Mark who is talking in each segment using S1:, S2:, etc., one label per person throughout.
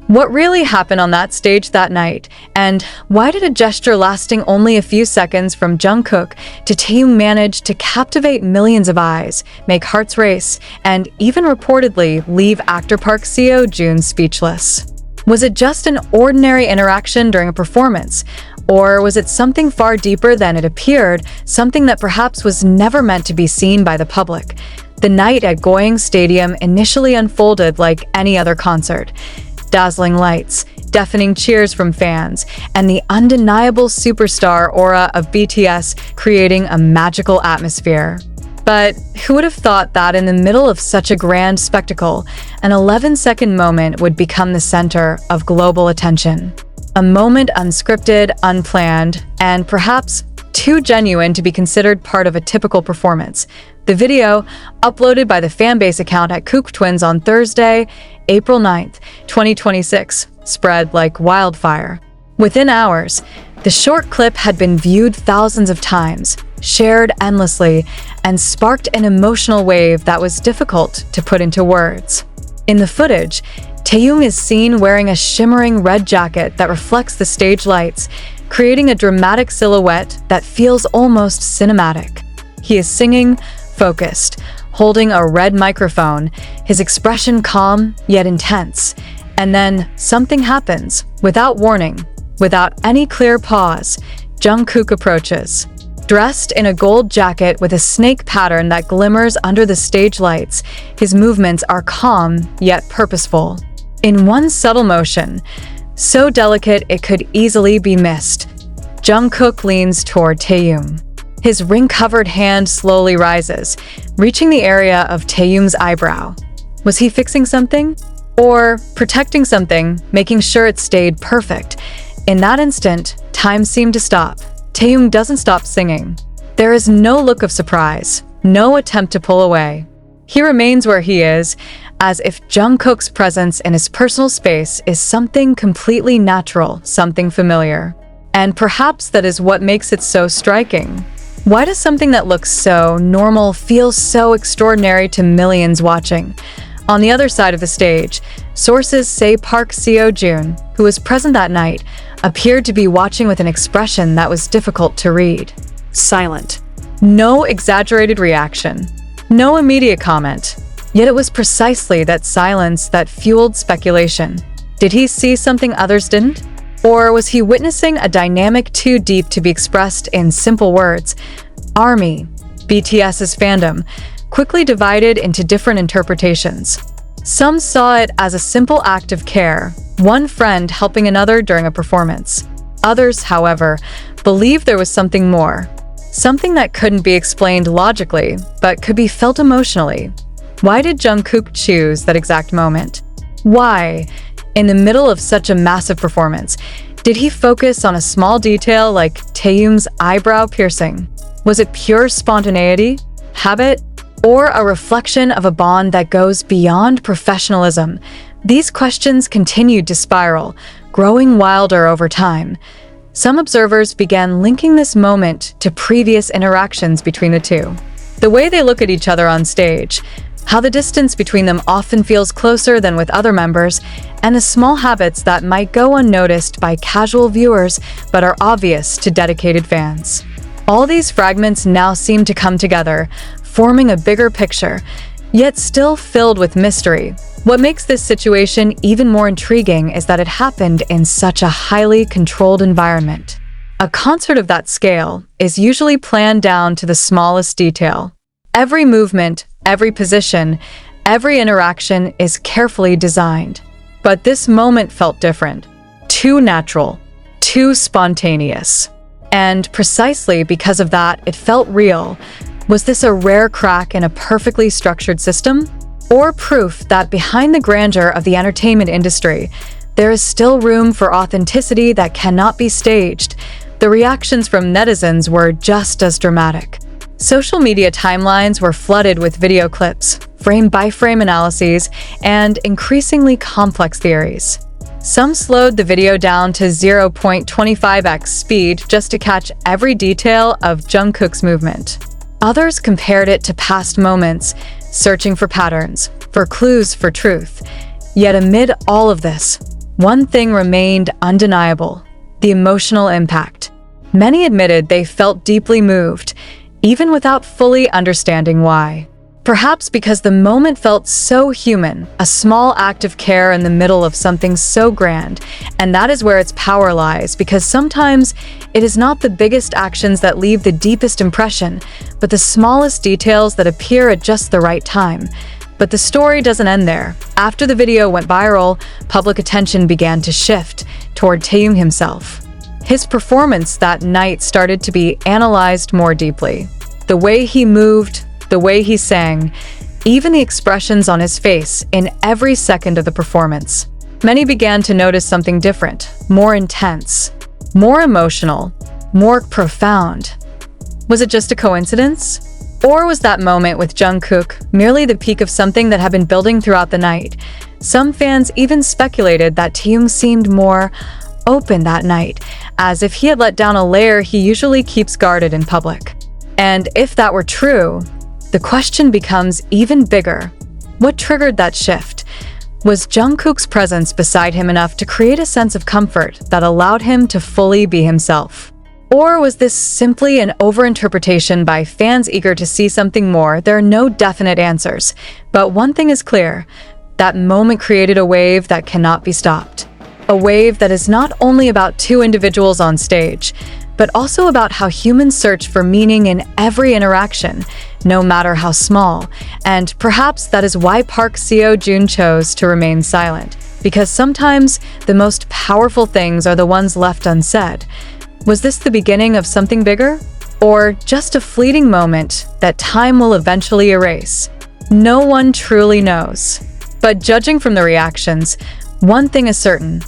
S1: What really happened on that stage that night? And why did a gesture lasting only a few seconds from Jungkook to TAEHYUNG manage to captivate millions of eyes, make hearts race, and even reportedly leave actor Park Seo Joon speechless? Was it just an ordinary interaction during a performance? Or was it something far deeper than it appeared, something that perhaps was never meant to be seen by the public? The night at Goyang Stadium initially unfolded like any other concert. Dazzling lights, deafening cheers from fans, and the undeniable superstar aura of BTS creating a magical atmosphere. But who would have thought that in the middle of such a grand spectacle, an 11-second moment would become the center of global attention? A moment unscripted, unplanned, and perhaps too genuine to be considered part of a typical performance. The video, uploaded by the fanbase account at TAEKOOK Twins on Thursday, April 9th, 2026, spread like wildfire. Within hours, the short clip had been viewed thousands of times, shared endlessly, and sparked an emotional wave that was difficult to put into words. In the footage, TAEHYUNG is seen wearing a shimmering red jacket that reflects the stage lights, creating a dramatic silhouette that feels almost cinematic. He is singing, focused, holding a red microphone, his expression calm yet intense. And then something happens, without warning, without any clear pause. Jungkook approaches. Dressed in a gold jacket with a snake pattern that glimmers under the stage lights, his movements are calm yet purposeful. In one subtle motion, so delicate it could easily be missed, Jungkook leans toward TAEHYUNG. His ring-covered hand slowly rises, reaching the area of TAEHYUNG's eyebrow. Was he fixing something? Or protecting something, making sure it stayed perfect? In that instant, time seemed to stop. TAEHYUNG doesn't stop singing. There is no look of surprise, no attempt to pull away. He remains where he is, as if Jungkook's presence in his personal space is something completely natural, something familiar. And perhaps that is what makes it so striking. Why does something that looks so normal feel so extraordinary to millions watching? On the other side of the stage, sources say Park Seo Joon, who was present that night, appeared to be watching with an expression that was difficult to read. Silent. No exaggerated reaction. No immediate comment. Yet it was precisely that silence that fueled speculation. Did he see something others didn't? Or was he witnessing a dynamic too deep to be expressed in simple words? ARMY, BTS's fandom, quickly divided into different interpretations. Some saw it as a simple act of care, one friend helping another during a performance. Others, however, believed there was something more. Something that couldn't be explained logically, but could be felt emotionally. Why did Jungkook choose that exact moment? Why, in the middle of such a massive performance, did he focus on a small detail like TAEHYUNG's eyebrow piercing? Was it pure spontaneity, habit, or a reflection of a bond that goes beyond professionalism? These questions continued to spiral, growing wilder over time. Some observers began linking this moment to previous interactions between the two. The way they look at each other on stage, how the distance between them often feels closer than with other members, and the small habits that might go unnoticed by casual viewers but are obvious to dedicated fans. All these fragments now seem to come together, forming a bigger picture, yet still filled with mystery. What makes this situation even more intriguing is that it happened in such a highly controlled environment. A concert of that scale is usually planned down to the smallest detail. Every movement, every position, every interaction is carefully designed. But this moment felt different, too natural, too spontaneous. And precisely because of that, it felt real. Was this a rare crack in a perfectly structured system? Or proof that behind the grandeur of the entertainment industry, there is still room for authenticity that cannot be staged? The reactions from netizens were just as dramatic. Social media timelines were flooded with video clips, frame-by-frame analyses, and increasingly complex theories. Some slowed the video down to 0.25x speed just to catch every detail of Jungkook's movement. Others compared it to past moments, searching for patterns, for clues, for truth. Yet amid all of this, one thing remained undeniable: the emotional impact. Many admitted they felt deeply moved, even without fully understanding why. Perhaps because the moment felt so human, a small act of care in the middle of something so grand. And that is where its power lies, because sometimes it is not the biggest actions that leave the deepest impression, but the smallest details that appear at just the right time. But the story doesn't end there. After the video went viral, public attention began to shift toward TAEHYUNG himself. His performance that night started to be analyzed more deeply. The way he moved, the way he sang, even the expressions on his face in every second of the performance. Many began to notice something different, more intense, more emotional, more profound. Was it just a coincidence? Or was that moment with Jungkook merely the peak of something that had been building throughout the night? Some fans even speculated that TAEHYUNG seemed more open that night, as if he had let down a layer he usually keeps guarded in public. And if that were true, the question becomes even bigger. What triggered that shift? Was Jungkook's presence beside him enough to create a sense of comfort that allowed him to fully be himself? Or was this simply an overinterpretation by fans eager to see something more? There are no definite answers. But one thing is clear: that moment created a wave that cannot be stopped. A wave that is not only about two individuals on stage, but also about how humans search for meaning in every interaction, no matter how small. And perhaps that is why Park Seo Joon chose to remain silent, because sometimes the most powerful things are the ones left unsaid. Was this the beginning of something bigger? Or just a fleeting moment that time will eventually erase? No one truly knows. But judging from the reactions, one thing is certain: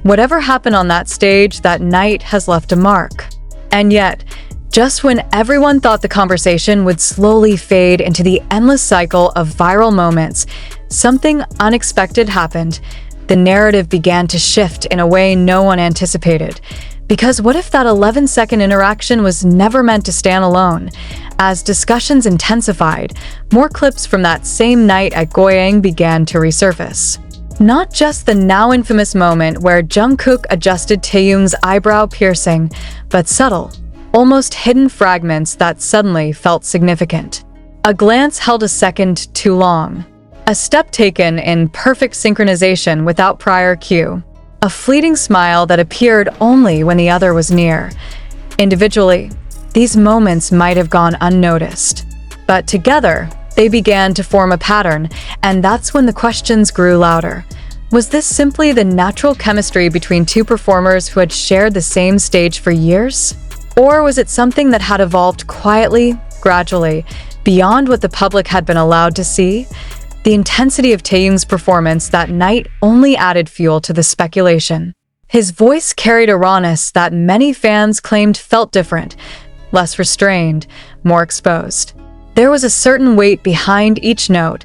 S1: whatever happened on that stage that night has left a mark. And yet, just when everyone thought the conversation would slowly fade into the endless cycle of viral moments, something unexpected happened. The narrative began to shift in a way no one anticipated. Because what if that 11-second interaction was never meant to stand alone? As discussions intensified, more clips from that same night at Goyang began to resurface. Not just the now infamous moment where Jungkook adjusted TAEHYUNG's eyebrow piercing, but subtle, almost hidden fragments that suddenly felt significant. A glance held a second too long. A step taken in perfect synchronization without prior cue. A fleeting smile that appeared only when the other was near. Individually, these moments might have gone unnoticed. But together, they began to form a pattern, and that's when the questions grew louder. Was this simply the natural chemistry between two performers who had shared the same stage for years? Or was it something that had evolved quietly, gradually, beyond what the public had been allowed to see? The intensity of TAEHYUNG's performance that night only added fuel to the speculation. His voice carried a rawness that many fans claimed felt different, less restrained, more exposed. There was a certain weight behind each note,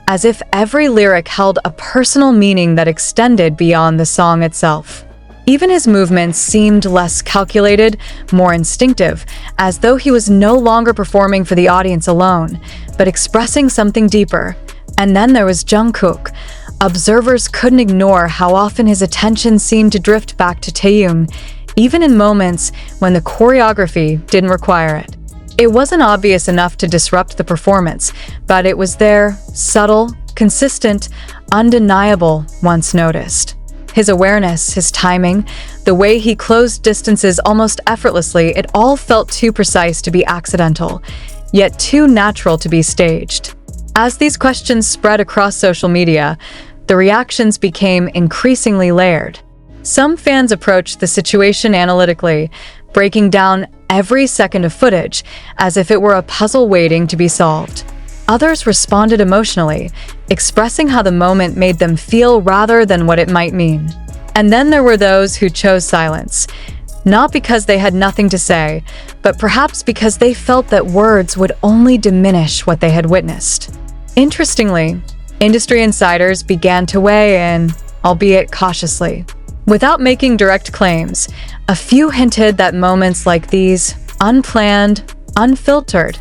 S1: as if every lyric held a personal meaning that extended beyond the song itself. Even his movements seemed less calculated, more instinctive, as though he was no longer performing for the audience alone, but expressing something deeper. And then there was Jungkook. Observers couldn't ignore how often his attention seemed to drift back to TAEHYUNG, even in moments when the choreography didn't require it. It wasn't obvious enough to disrupt the performance, but it was there, subtle, consistent, undeniable once noticed. His awareness, his timing, the way he closed distances almost effortlessly, it all felt too precise to be accidental, yet too natural to be staged. As these questions spread across social media, the reactions became increasingly layered. Some fans approached the situation analytically, breaking down every second of footage as if it were a puzzle waiting to be solved. Others responded emotionally, expressing how the moment made them feel rather than what it might mean. And then there were those who chose silence, not because they had nothing to say, but perhaps because they felt that words would only diminish what they had witnessed. Interestingly, industry insiders began to weigh in, albeit cautiously. Without making direct claims, a few hinted that moments like these, unplanned, unfiltered,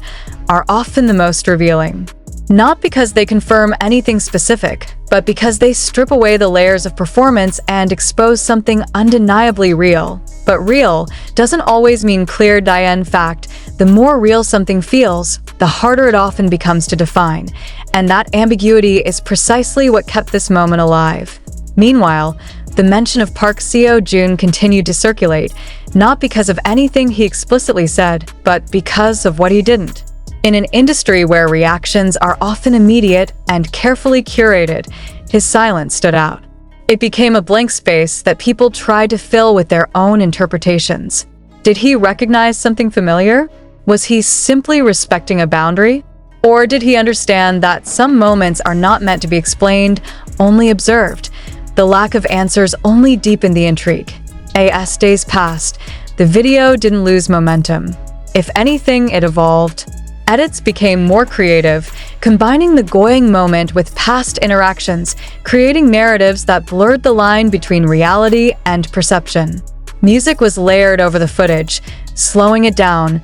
S1: are often the most revealing. Not because they confirm anything specific, but because they strip away the layers of performance and expose something undeniably real. But real doesn't always mean clear Diane fact. The more real something feels, the harder it often becomes to define. And that ambiguity is precisely what kept this moment alive. Meanwhile, the mention of Park Seo Joon continued to circulate, not because of anything he explicitly said, but because of what he didn't. In an industry where reactions are often immediate and carefully curated, his silence stood out. It became a blank space that people tried to fill with their own interpretations. Did he recognize something familiar? Was he simply respecting a boundary? Or did he understand that some moments are not meant to be explained, only observed? The lack of answers only deepened the intrigue. As days passed, the video didn't lose momentum. If anything, it evolved. Edits became more creative, combining the Goyang moment with past interactions, creating narratives that blurred the line between reality and perception. Music was layered over the footage, slowing it down,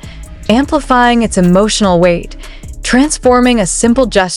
S1: amplifying its emotional weight, transforming a simple gesture